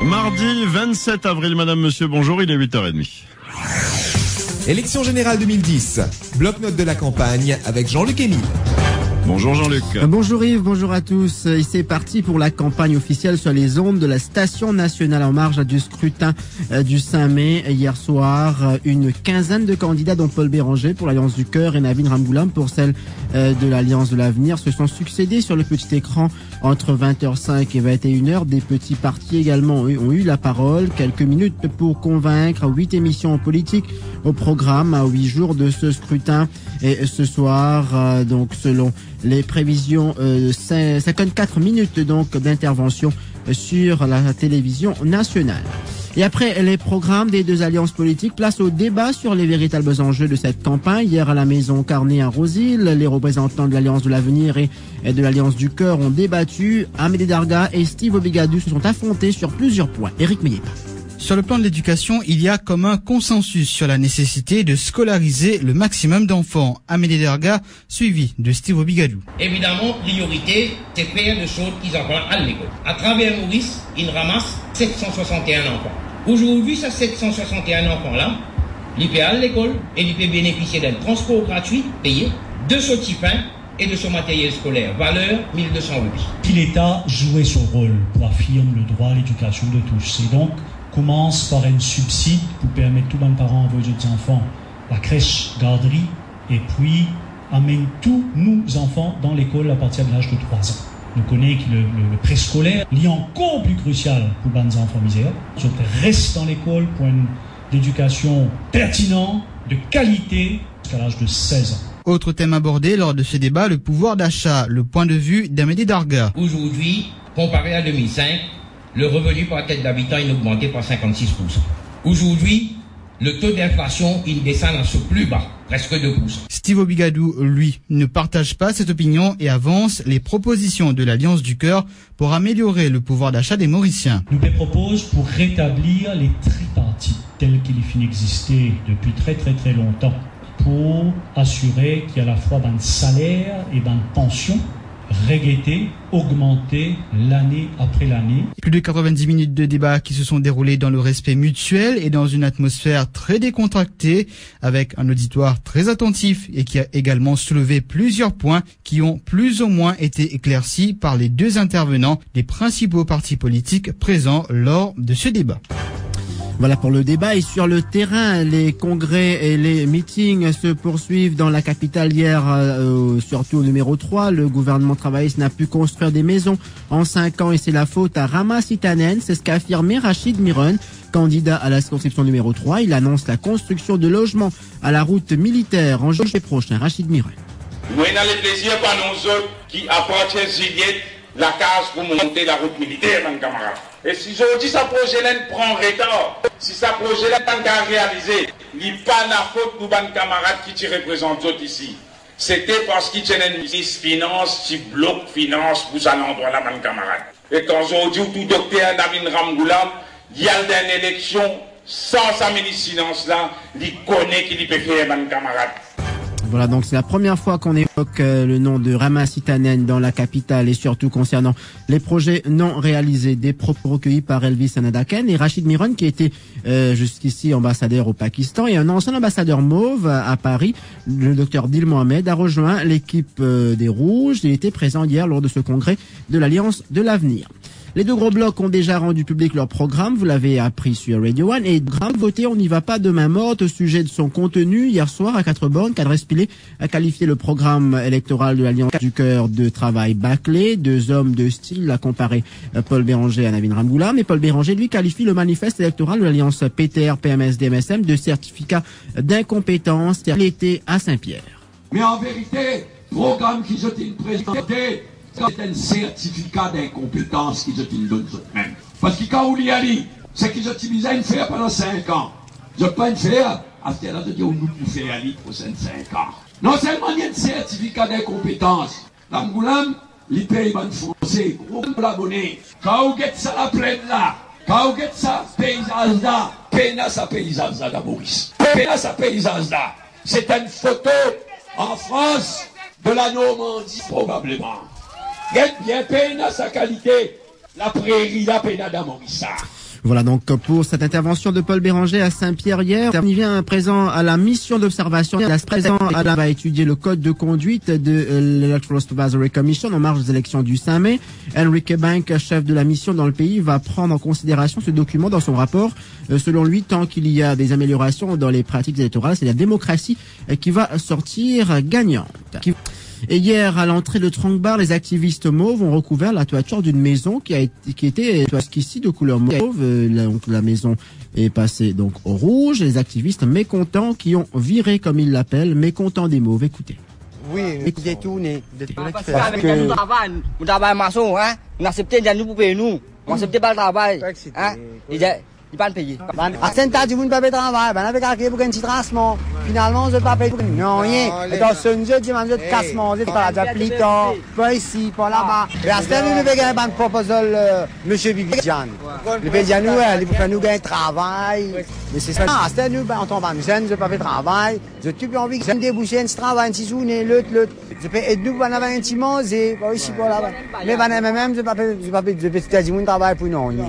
Mardi 27 avril, madame, monsieur, bonjour, il est 8h30. Élection générale 2010, bloc-notes de la campagne avec Jean-Luc Émile. Bonjour Jean-Luc. Bonjour Yves, bonjour à tous. Et c'est parti pour la campagne officielle sur les ondes de la Station nationale en marge du scrutin du 5 mai. Hier soir, une quinzaine de candidats, dont Paul Béranger pour l'Alliance du Cœur et Navin Ramgoulam pour celle de l'Alliance de l'Avenir, se sont succédés sur le petit écran entre 20h05 et 21h. Des petits partis également ont eu la parole. Quelques minutes pour convaincre. 8 émissions politiques au programme à 8 jours de ce scrutin. Et ce soir, donc selon les prévisions, 54 minutes donc d'intervention sur la télévision nationale. Et après les programmes des deux alliances politiques, place au débat sur les véritables enjeux de cette campagne. Hier à la Maison Carnet à Rosil, les représentants de l'Alliance de l'Avenir et de l'Alliance du Cœur ont débattu. Amédée Darga et Steve Obigadou se sont affrontés sur plusieurs points. Éric Meillet. Sur le plan de l'éducation, il y a comme un consensus sur la nécessité de scolariser le maximum d'enfants. Amédée Darga, suivi de Steve Obigadou. Évidemment, priorité, c'est faire de choses qu'ils apprennent à l'école. À travers Maurice, ils ramassent 761 enfants. Aujourd'hui, ces 761 enfants-là, ils paient à l'école et ils peuvent bénéficier d'un transport gratuit payé, de ce type et de ce matériel scolaire, valeur 1200 roupies. Si l'État jouait son rôle pour affirmer le droit à l'éducation de tous, c'est donc commence par un subside pour permettre tous les parents envoyer des enfants la crèche, garderie, et puis amène tous nos enfants dans l'école à partir de l'âge de 3 ans. Nous connaissons que le préscolaire est encore plus crucial pour les enfants misérables. Ils restent dans l'école pour une éducation pertinente, de qualité, jusqu'à l'âge de 16 ans. Autre thème abordé lors de ce débat, le pouvoir d'achat, le point de vue d'Amédée Darga. Aujourd'hui, comparé à 2005, le revenu par tête d'habitant est augmenté par 56%. Aujourd'hui, le taux d'inflation, il descend à ce plus bas, presque 2%. Steve Obigadou, lui, ne partage pas cette opinion et avance les propositions de l'Alliance du Cœur pour améliorer le pouvoir d'achat des Mauriciens. Nous les proposons pour rétablir les tripartites tels qu'ils existaient depuis très longtemps, pour assurer qu'il y a à la fois un salaire et une pension régété, augmenté l'année après l'année. Plus de 90 minutes de débat qui se sont déroulés dans le respect mutuel et dans une atmosphère très décontractée, avec un auditoire très attentif et qui a également soulevé plusieurs points qui ont plus ou moins été éclaircis par les deux intervenants des principaux partis politiques présents lors de ce débat. Voilà pour le débat. Et sur le terrain, les congrès et les meetings se poursuivent dans la capitale hier, surtout au numéro 3. Le gouvernement travailliste n'a pu construire des maisons en 5 ans et c'est la faute à Rama Sitanen. C'est ce qu'a affirmé Rachid Miron, candidat à la circonscription numéro 3. Il annonce la construction de logements à la route militaire en juillet prochain. Rachid Miron. Nous avons le plaisir par nous autres qui appartiennent Juliette la case pour monter la route militaire, mon camarade. Et si je dis ça projet-là prend retard, si ça projet-là n'est pas réalisé, il n'y a pas la faute pour les camarades qui te représentent ici. C'était parce qu'ils tiennent une ministre finance, qui bloque finance pour ça l'endroit là, mon camarade. Et quand aujourd'hui, tout docteur Navin Ramgoulam, il y a une élection sans sa ministre finance là, il connaît qu'il peut faire, mon camarade. Voilà, donc c'est la première fois qu'on évoque le nom de Rama Sitanen dans la capitale et surtout concernant les projets non réalisés. Des propos recueillis par Elvis Anadaken et Rachid Miron qui était jusqu'ici ambassadeur au Pakistan et un ancien ambassadeur mauve à Paris. Le docteur Dil Mohamed a rejoint l'équipe des Rouges. Il était présent hier lors de ce congrès de l'Alliance de l'Avenir. Les deux gros blocs ont déjà rendu public leur programme, vous l'avez appris sur Radio One. Et grave voté, on n'y va pas de main morte au sujet de son contenu. Hier soir, à 4 bornes, Kadres Pilé a qualifié le programme électoral de l'Alliance du Cœur de travail bâclé. Deux hommes de style, l'a comparé Paul Béranger à Navin Ramgoulam. Et Paul Béranger, lui, qualifie le manifeste électoral de l'Alliance PTR, PMSD, MSM de certificat d'incompétence. Il était à Saint-Pierre. Mais en vérité, programme qui je t'ai présenté, c'est un certificat d'incompétence qu'ils utilisent eux-mêmes. Parce que quand on y allait, c'est qu'ils utilisaient une faire pendant 5 ans. Je pas une faire, à ce là, je dis, on nous fait aller pour 5 ans. Non seulement il y a un certificat d'incompétence, l'Angoulam, il paye ban français, gros l'abonné. Quand on get ça la plaine là, quand on get ça paysage là, péna sa paysage là, Maurice. Péna sa paysage là. C'est une photo en France de la Normandie, probablement. Get bien peine à sa qualité, la prairie, la peine à Maurice. Voilà donc pour cette intervention de Paul Béranger à Saint-Pierre hier. On y vient présent à la mission d'observation. La présent va étudier le code de conduite de l'Electoral Supervisory Commission en marge des élections du 5 mai. Enrique Bank, chef de la mission dans le pays, va prendre en considération ce document dans son rapport. Selon lui, tant qu'il y a des améliorations dans les pratiques électorales, c'est la démocratie qui va sortir gagnante. Et hier, à l'entrée de Tranquebar, les activistes mauves ont recouvert la toiture d'une maison qui était jusqu'ici de couleur mauve. La maison est passée donc au rouge. Les activistes mécontents qui ont viré, comme ils l'appellent, mécontents des mauves. Écoutez. Oui, détourné. Parce que nous travaillons maçon, hein. On accepte de nous pour payer nous. On accepte pas le travail, hein. Il pas le payer. À Saint-Tad, vous ne pouvez pas travailler. Ben, avec un pour un petit tracement. Finalement, je ne pas payer. Non, rien. Dans ce jeu, je demande de cassement. Je parle de pliton. Pas ici, pas là-bas. Et à ce temps, nous devons gagner un proposal, monsieur Bibidian. Le Bibidian, il faut que nous gagnions travail. Mais c'est ça. À ce temps, nous, en tant que jeune, je ne pas faire travail. Je n'ai envie que je débouche un travail, un petit journée, l'autre. Je peux aider nous, on a un petit mangé. Pas ici, pas là-bas. Mais même, je ne peux pas faire un travail pour nous.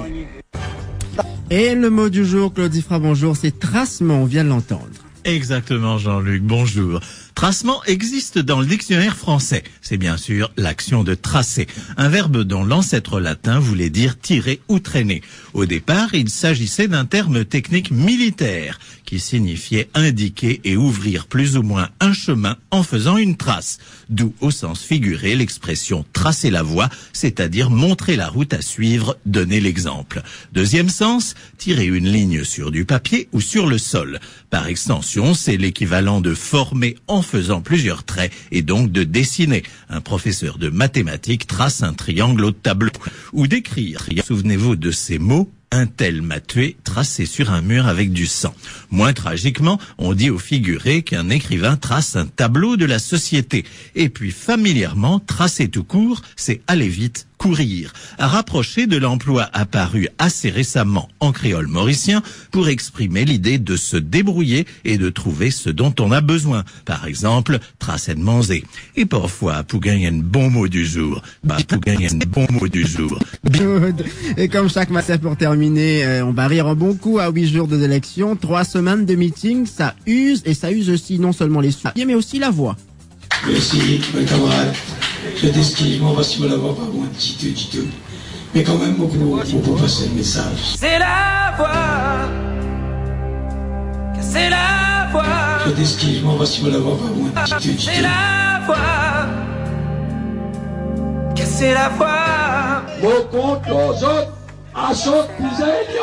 Et le mot du jour, Claudie Fra, bonjour, c'est tracement, on vient de l'entendre. Exactement, Jean-Luc, bonjour. Tracement existe dans le dictionnaire français. C'est bien sûr l'action de tracer, un verbe dont l'ancêtre latin voulait dire tirer ou traîner. Au départ, il s'agissait d'un terme technique militaire qui signifiait indiquer et ouvrir plus ou moins un chemin en faisant une trace. D'où, au sens figuré, l'expression tracer la voie, c'est-à-dire montrer la route à suivre, donner l'exemple. Deuxième sens, tirer une ligne sur du papier ou sur le sol. Par extension, c'est l'équivalent de former en faisant plusieurs traits et donc de dessiner. Un professeur de mathématiques trace un triangle au tableau. Ou d'écrire. Souvenez-vous de ces mots. Un tel m'a tué, tracé sur un mur avec du sang. Moins tragiquement, on dit au figuré qu'un écrivain trace un tableau de la société. Et puis familièrement, tracer tout court, c'est aller vite, courir. À rapprocher de l'emploi apparu assez récemment en créole mauricien pour exprimer l'idée de se débrouiller et de trouver ce dont on a besoin. Par exemple, tracer de manger. Et parfois, pour gagner un bon mot du jour. Et comme chaque matin pour terminer, on va rire un bon coup à 8 jours de élections, 3 semaines de meeting, ça use, et ça use aussi non seulement les sujets, mais aussi la voix. Merci, mes camarades. Je t'excuse, moi, si vous l'avez pas bon, du tout. Mais quand même, beaucoup pour passer le message. C'est la voix. C'est la voix. Je t'excuse, moi, si vous l'avez pas bon, du tout. C'est la voix. C'est la voix. Mon compte, aux autres, à chaque pisé, il y a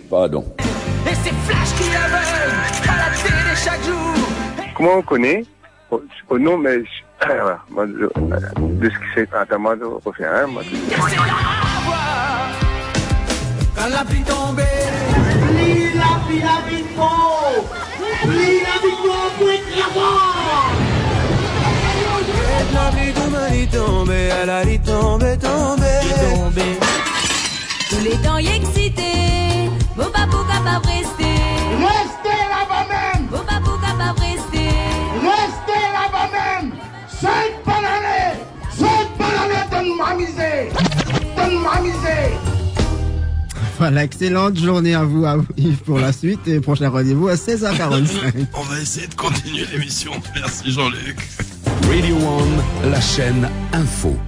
Pardon. Et c'est Flash qui l'aveugle à la télé chaque jour. Comment on connaît au nom, mais de ce qui s'est notamment refait. C'est la voix. Quand la pluie tombée, plie la vie faux. Plie la vie faux pour être là-bas. La pluie tombée, elle a dit tomber. Tous les temps y excités, beau babou capable rester. Restez là-bas même. Beau babou capable rester. Restez là-bas même. 5 bananes, donne-moi misé. Voilà, excellente journée à vous, Yves, pour la suite, et prochain rendez-vous à 16h45. On va essayer de continuer l'émission. Merci Jean-Luc. Radio One, la chaîne info.